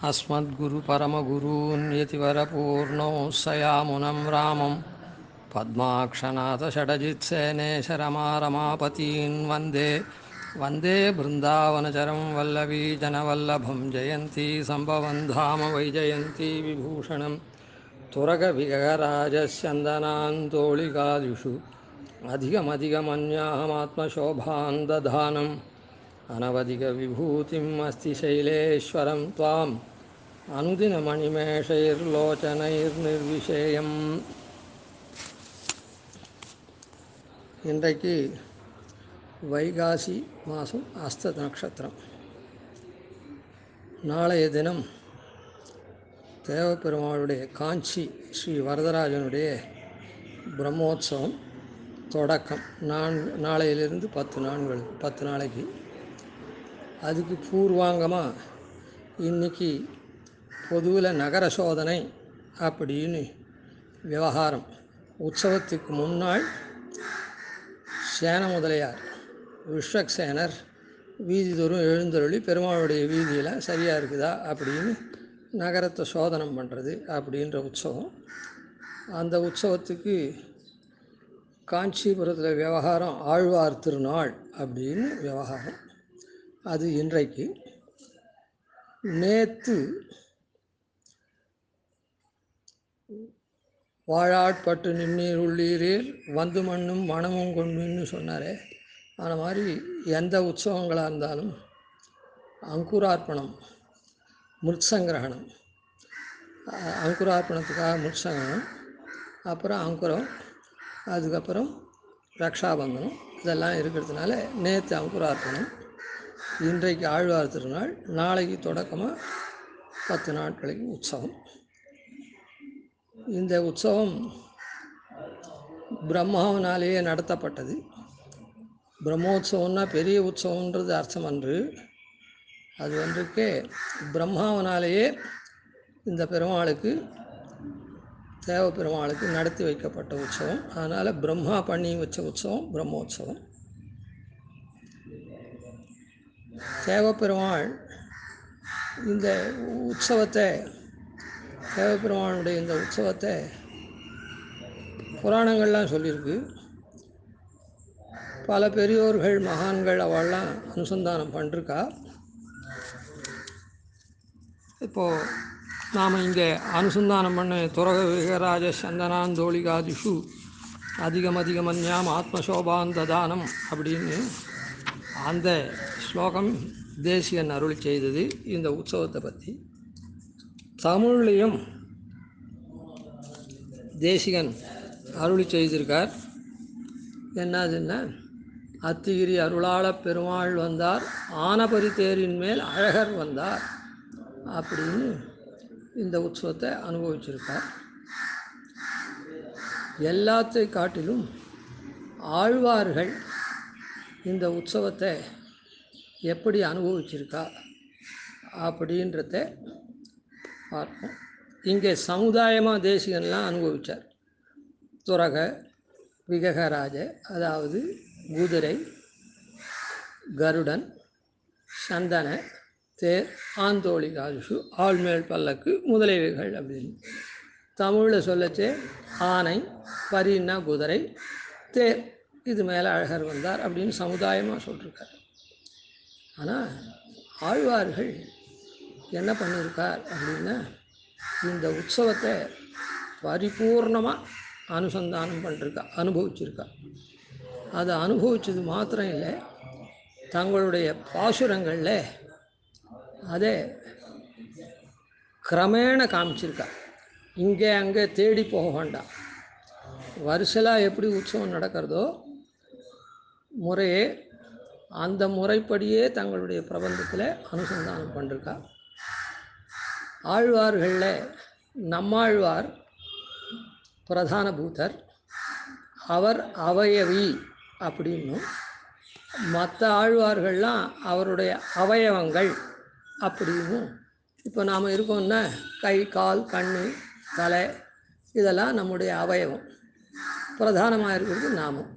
अस्मद्गुरुपरमगुरून् यतिवरपूर्णोऽस्सयामुनं रामं पद्माक्षनाथषडजित्सेनेशरमारमापतीन् वन्दे बृन्दावनचरं वल्लवीजनवल्लभं जयन्ती सम्भवन् धाम वैजयन्ती विभूषणं तुरगविगराजस्यन्दनान्तोळिकादिषु अधिकमधिकमन्याहमात्मशोभान् दधानम् अनवधिकविभूतिम् अस्ति शैलेश्वरं त्वाम् अनुदिनमणिमेषैर्लोचनैर्निर्विशेयम्. இன்றைக்கு வைகாசி மாதம் அஸ்த நட்சத்திரம். நாளைய தினம் தேவப்பெருமாளுடைய காஞ்சி ஸ்ரீ வரதராஜனுடைய பிரம்மோற்சவம் தொடக்கம். நாளையிலிருந்து 10 நாளைக்கு. அதுக்கு பூர்வாங்கமாக இன்றைக்கி பொதுவில் நகர சோதனை அப்படின்னு விவகாரம். உற்சவத்துக்கு முன்னாள் சேன முதலியார் விஸ்வக்சேனர் வீதி தோறும் எழுந்தருளி பெருமாளுடைய வீதியெல்லாம் சரியாக இருக்குதா அப்படின்னு நகரத்தை சோதனம் பண்ணுறது அப்படின்ற உற்சவம். அந்த உற்சவத்துக்கு காஞ்சிபுரத்தில் விவகாரம் ஆழ்வார் திருநாள் அப்படின்னு விவகாரம். அது இன்றைக்கு. நேற்று வாழாட்பட்டு நின்னீர் உள்ளீரீர் வந்து மண்ணும் மனமும் கொண்டுன்னு சொன்னாரே, அந்த மாதிரி எந்த உற்சவங்களாக இருந்தாலும் அங்குரார்ப்பணம், முற்சங்கிரகணம், அங்குரார்ப்பணத்துக்காக முற்சங்கிரகணம், அப்புறம் அங்குரம், அதுக்கப்புறம் ரக்ஷாபந்தனம், இதெல்லாம் இருக்கிறதுனால நேற்று அங்குரார்ப்பணம், இன்றைக்கு ஆழ்வார் திருநாள், நாளைக்கு தொடக்கமாக 10 நாட்களுக்கு உற்சவம். இந்த உற்சவம் பிரம்மாவினாலேயே நடத்தப்பட்டது. பிரம்மோற்சவம்னா பெரிய உற்சவன்றது அர்த்தம் அன்று. அது ஒன்றுக்கே பிரம்மாவினாலேயே இந்த பெருமாளுக்கு, தேவ பெருமாளுக்கு நடத்தி வைக்கப்பட்ட உற்சவம். அதனால் பிரம்மா பண்ணி வச்ச உற்சவம் பிரம்மோற்சவம். தேவப்பெருமாள் இந்த உற்சவத்தை, தேவப்பெருமாளுடைய இந்த உற்சவத்தை புராணங்கள்லாம் சொல்லியிருக்கு. பல பெரியோர்கள் மகான்கள் அவள்லாம் அனுசந்தானம் பண்ணிருக்கா. இப்போது நாம் இங்கே அனுசந்தானம் பண்ண துரக விகராஜ சந்தனாந்தோளிகாதிஷு அதிகமதிகமன்யாம் ஆத்மசோபான் ததானம் அப்படின்னு அந்த ஸ்லோகம் தேசிகன் அருளி செய்தது இந்த உற்சவத்தை பற்றி. தமிழ்லையும் தேசிகன் அருளி செய்திருக்கார். என்னதுன்னா, அத்திகிரி அருளாள பெருமாள் வந்தார், ஆனபரி தேரின் மேல் அழகர் வந்தார் அப்படின்னு இந்த உற்சவத்தை அனுபவிச்சிருக்கார். எல்லாத்தை காட்டிலும் ஆழ்வார்கள் இந்த உற்சவத்தை எப்படி அனுபவிச்சிருக்கா அப்படின்றத பார்ப்போம். இங்கே சமுதாயமாக தேசிகன்லாம் அனுபவித்தார். துரக விககராஜ, அதாவது குதிரை, கருடன், சந்தன தேர், ஆந்தோளிகாதிஷு, ஆள்மேல் பல்லக்கு முதலியவைகள் அப்படின்னு தமிழில் சொல்லச்சே ஆனை, பரின்னா குதிரை, தேர் இது மேலே அழகர் வந்தார் அப்படின்னு சமுதாயமாக சொல்லியிருக்கார். ஆனால் ஆழ்வார்கள் என்ன பண்ணியிருக்கார் அப்படின்னா, இந்த உற்சவத்தை பரிபூர்ணமாக அனுசந்தானம் பண்ணிருக்கா, அனுபவிச்சிருக்கா. அதை அனுபவித்தது மாத்திரம் இல்லை, தங்களுடைய பாசுரங்களில் அதை கிரமேண காமிச்சிருக்கா. இங்கே அங்கே தேடி போக வேண்டாம். வருஷலாக எப்படி உற்சவம் நடக்கிறதோ முறையே அந்த முறைப்படியே தங்களுடைய பிரபந்தத்தில் அனுசந்தானம் பண்ணிருக்கா. ஆழ்வார்களில் நம்மாழ்வார் பிரதான பூதர், அவர் அவயவி அப்படின்னும், மற்ற ஆழ்வார்கள்லாம் அவருடைய அவயவங்கள் அப்படின்னும். இப்போ நாம் இருக்கோம்னா கை, கால், கண், தலை இதெல்லாம் நம்முடைய அவயவம், பிரதானமாக இருக்கிறது நாமம்.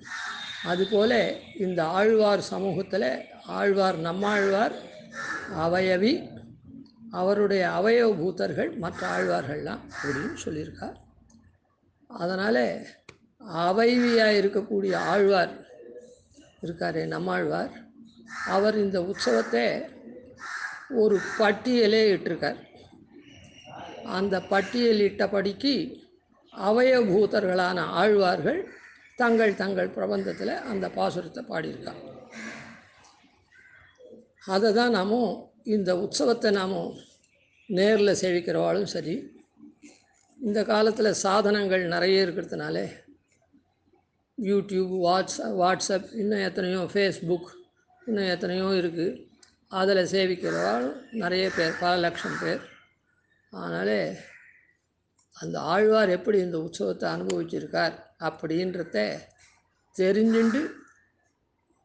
அதுபோல் இந்த ஆழ்வார் சமூகத்தில் ஆழ்வார் நம்மாழ்வார் அவயவி, அவருடைய அவயவபூதர்கள் மற்ற ஆழ்வார்கள்லாம் அப்படின்னு சொல்லியிருக்கார். அதனால் அவைவியாக இருக்கக்கூடிய ஆழ்வார் இருக்காரே நம்மாழ்வார், அவர் இந்த உற்சவத்தை ஒரு பட்டியலே இட்டிருக்கார். அந்த பட்டியலிட்டபடிக்கு அவயபூதர்களான ஆழ்வார்கள் தங்கள் தங்கள் பிரபந்தத்தில் அந்த பாசுரத்தை பாடியிருக்காங்க. அதை தான் நாமும் இந்த உற்சவத்தை நாமும் நேரில் சேவிக்கிறவாளும் சரி, இந்த காலத்தில் சாதனங்கள் நிறைய இருக்கிறதுனால யூடியூப், வாட்ஸ்அப், இன்னும் எத்தனையோ ஃபேஸ்புக், இன்னும் எத்தனையோ இருக்குது. அதில் சேவிக்கிறவாளும் நிறைய பேர், பல லட்சம் பேர். அதனால் அந்த ஆழ்வார் எப்படி இந்த உற்சவத்தை அனுபவிச்சிருக்கார் அப்படின்றத தெரிஞ்சுண்டு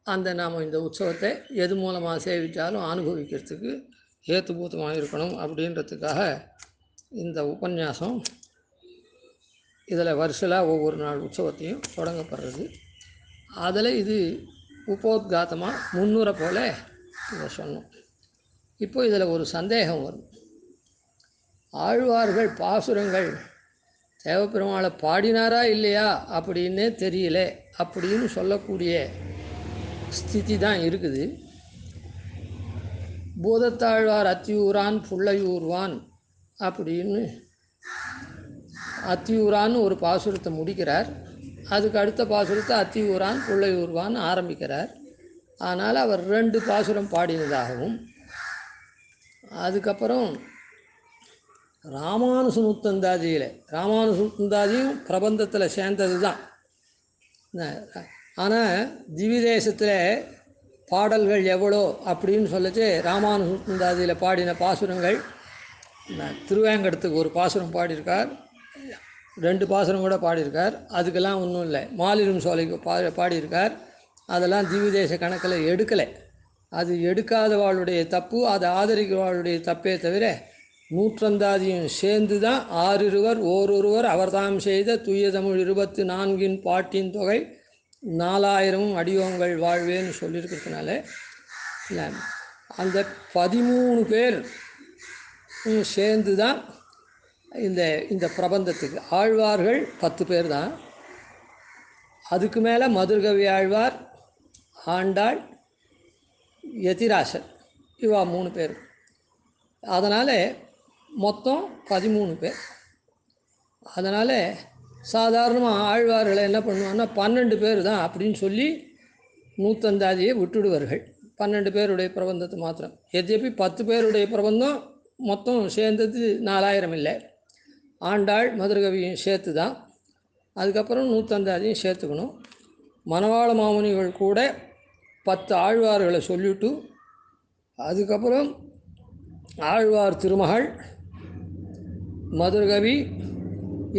அந்த நாம் இந்த உற்சவத்தை எது மூலமாக சேவித்தாலும் அனுபவிக்கிறதுக்கு ஏத்துபூத்தமாக இருக்கணும் அப்படின்றதுக்காக இந்த உபன்யாசம் இதில் வருஷலாக ஒவ்வொரு நாள் உற்சவத்தையும் தொடங்கப்படுறது. அதில் இது உபோத்காத்தமாக முன்னுரை போல் இதை சொன்னோம். இப்போ இதில் ஒரு சந்தேகம் வரும். ஆழ்வார்கள் பாசுரங்கள் தேவப்பெருமாளை பாடினாரா இல்லையா அப்படின்னே தெரியல அப்படின்னு சொல்லக்கூடிய ஸ்திதி தான் இருக்குது. பூதத்தாழ்வார் அத்தியூரான் புள்ளையூர்வான் அப்படின்னு அத்தியூரான்னு ஒரு பாசுரத்தை முடிக்கிறார். அதுக்கு அடுத்த பாசுரத்தை அத்தியூரான் புள்ளையூர்வான்னு ஆரம்பிக்கிறார். ஆனால் அவர் 2 பாசுரம் பாடினதாகவும், அதுக்கப்புறம் ராமானுசமுத்தந்தாதியில், ராமானுசமுத்தந்தாதியும் பிரபந்தத்தில் சேர்ந்தது தான். ஆனால் திவிதேசத்தில் பாடல்கள் எவ்வளோ அப்படின்னு சொல்லிச்சு ராமானுசமுத்தந்தாதியில் பாடின பாசுரங்கள், திருவேங்கடத்துக்கு ஒரு பாசுரம் பாடியிருக்கார், 2 பாசுரம் கூட பாடியிருக்கார். அதுக்கெல்லாம் ஒன்றும் இல்லை. மாலிரும் சோலைக்கு பாடியிருக்கார். அதெல்லாம் திவிதேச கணக்கில் எடுக்கலை. அது எடுக்காதவாளுடைய தப்பு, அதை ஆதரிக்கிறவாளுடைய தப்பே தவிர நூற்றந்தாதியும் சேர்ந்து தான் 6 ஓரொருவர் அவர்தாம் செய்த தூய தமிழ் 24 பாட்டின் தொகை 4000 அடியோங்கள் வாழ்வேன்னு சொல்லியிருக்கிறதுனால அந்த 13 பேர் சேர்ந்து தான் இந்த பிரபந்தத்துக்கு. ஆழ்வார்கள் 10 பேர் தான். அதுக்கு மேலே மதுர்கவி ஆழ்வார், ஆண்டாள், யதிராசர், இவா 3 பேர். அதனால் மொத்தம் 13 பேர். அதனால் சாதாரணமாக ஆழ்வார்களை என்ன பண்ணுவாங்கன்னா 12 பேர் தான் அப்படின்னு சொல்லி நூற்றந்தாதியை விட்டுடுவார்கள். 12 பேருடைய பிரபந்தத்தை மாத்திரம். எதேபி 10 பேருடைய பிரபந்தம் மொத்தம் சேர்ந்தது 4000 இல்லை. ஆண்டாள் மதுரகவியும் சேர்த்து தான். அதுக்கப்புறம் நூற்றந்தாதியும் சேர்த்துக்கணும். மணவாள மாமுனிகள் கூட 10 ஆழ்வார்களை சொல்லிவிட்டு அதுக்கப்புறம் ஆழ்வார் திருமகள், மதுரகவி,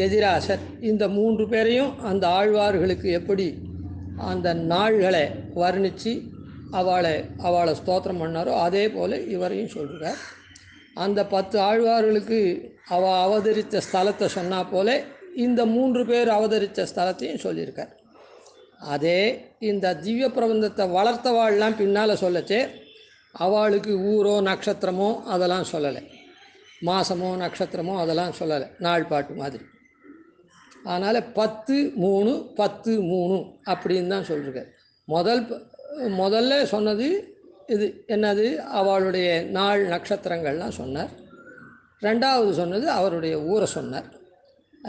எதிராசர், இந்த 3 பேரையும் அந்த ஆழ்வார்களுக்கு எப்படி அந்த நாள்களை வர்ணித்து அவளை ஸ்தோத்திரம் பண்ணாரோ அதே போல் இவரையும் சொல்கிறார். அந்த 10 ஆழ்வார்களுக்கு அவதரித்த ஸ்தலத்தை சொன்னால் போல இந்த 3 பேர் அவதரித்த ஸ்தலத்தையும் சொல்லியிருக்கார். அதே இந்த திவ்ய பிரபந்தத்தை வளர்த்தவாள்லாம் பின்னால் சொல்லச்சே அவளுக்கு ஊரோ நட்சத்திரமோ அதெல்லாம் சொல்லலை, மாதமோ நட்சத்திரமோ அதெல்லாம் சொல்லலை, நாள் பாட்டு மாதிரி. அதனால் 10-3 10-3 அப்படின்னு தான் சொல்லியிருக்கார். முதல்ல சொன்னது இது என்னது, அவளுடைய நாள் நட்சத்திரங்கள்லாம் சொன்னார். 2வது சொன்னது அவருடைய ஊரை சொன்னார்.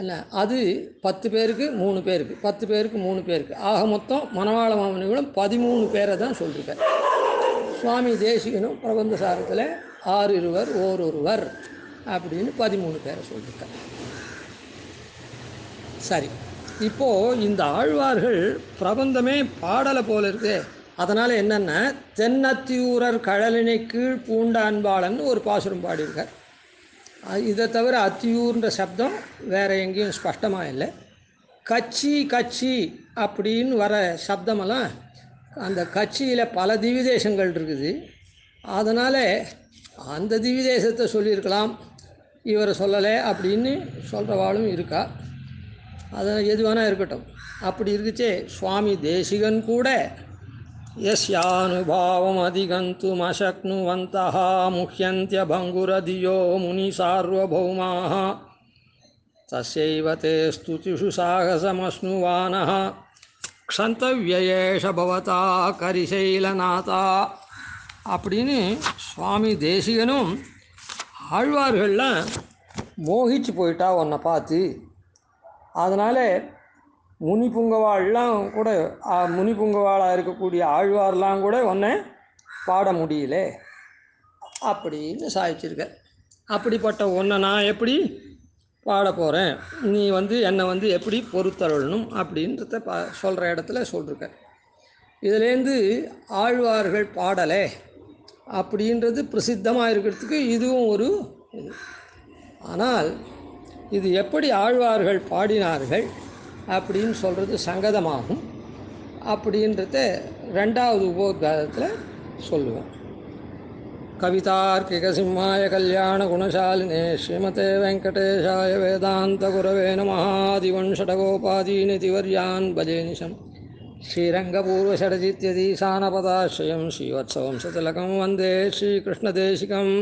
அல்ல, அது 10 பேருக்கு 3 பேருக்கு, 10 பேருக்கு 3 பேருக்கு, ஆக மொத்தம் மணவாள மாமுனிகளும் 13 பேரை தான் சொல்லியிருக்கார். சுவாமி தேசிகனும் பிரபந்த சாரத்தில் 6 ஓரொருவர் அப்படின்னு 13 பேரை சொல்லியிருக்கார். சரி, இப்போது இந்த ஆழ்வார்கள் பிரபந்தமே பாடலை போல இருக்கு. அதனால் என்னென்னா, தென்னத்தியூரர் கழலினை கீழ் பூண்ட அன்பாளன் ஒரு பாசுரம் பாடியிருக்கார். இதை தவிர அத்தியூர்ன்ற சப்தம் வேறு எங்கேயும் ஸ்பஷ்டமாக இல்லை. கட்சி அப்படின்னு வர சப்தமெல்லாம் அந்த கட்சியில் பல திவிதேசங்கள் இருக்குது. அதனால் அந்த திவிதேசத்தை சொல்லியிருக்கலாம், இவரை சொல்லலை அப்படின்னு சொல்கிறவாளும் இருக்கா. அதை எது வேணால் இருக்கட்டும். அப்படி இருக்குச்சே சுவாமி தேசிகன் கூட यस्यानुभावमधिगन्तुमशक्नुवन्तः मुह्यन्त्यभङ्गुरधियो मुनिसार्वभौमाः तस्यैव ते स्तुतिषु साहसमश्नुवानः क्षन्तव्ययेष भवता கரிசைலநாதா அப்படின்னு சுவாமி தேசிகனும் ஆழ்வார்கள்லாம் மோகிச்சு போயிட்டா உன்னை பார்த்து. அதனால் முனிபுங்கவாள்லாம் கூட முனிபுங்கவாளாக இருக்கக்கூடிய ஆழ்வார்லாம் கூட உன்னை பாட முடியல அப்படின்னு சாதிச்சிருக்க. அப்படிப்பட்ட உன்னை நான் எப்படி பாட போகிறேன், நீ என்னை எப்படி பொறுத்தருளணும் அப்படின்றத சொல்கிற இடத்துல சொல்லிருக்க. இதுலேருந்து ஆழ்வார்கள் பாடலை அப்படின்றது பிரசித்தமாக இருக்கிறதுக்கு இதுவும் ஒரு இது. ஆனால் இது எப்படி ஆழ்வார்கள் பாடினார்கள் அப்படின்னு சொல்கிறது சங்கதமாகும். அப்படின்றத ரெண்டாவது உபோத்காரத்தில் சொல்லுவேன். கவிதார்க்கிக சிம்மாய கல்யாண குணசாலினே ஸ்ரீமதே வெங்கடேஷாய வேதாந்த குரவே நமः. திவன்ஷடகோபாதீனிதிவர்யான் பஜேனிஷம் ஸ்ரீரங்கபூர்வஷடஜித்யதீசானபதாश्रयं श्रीवत्सवंशतिलकं वन्दे श्रीकृष्णदेशिकम्.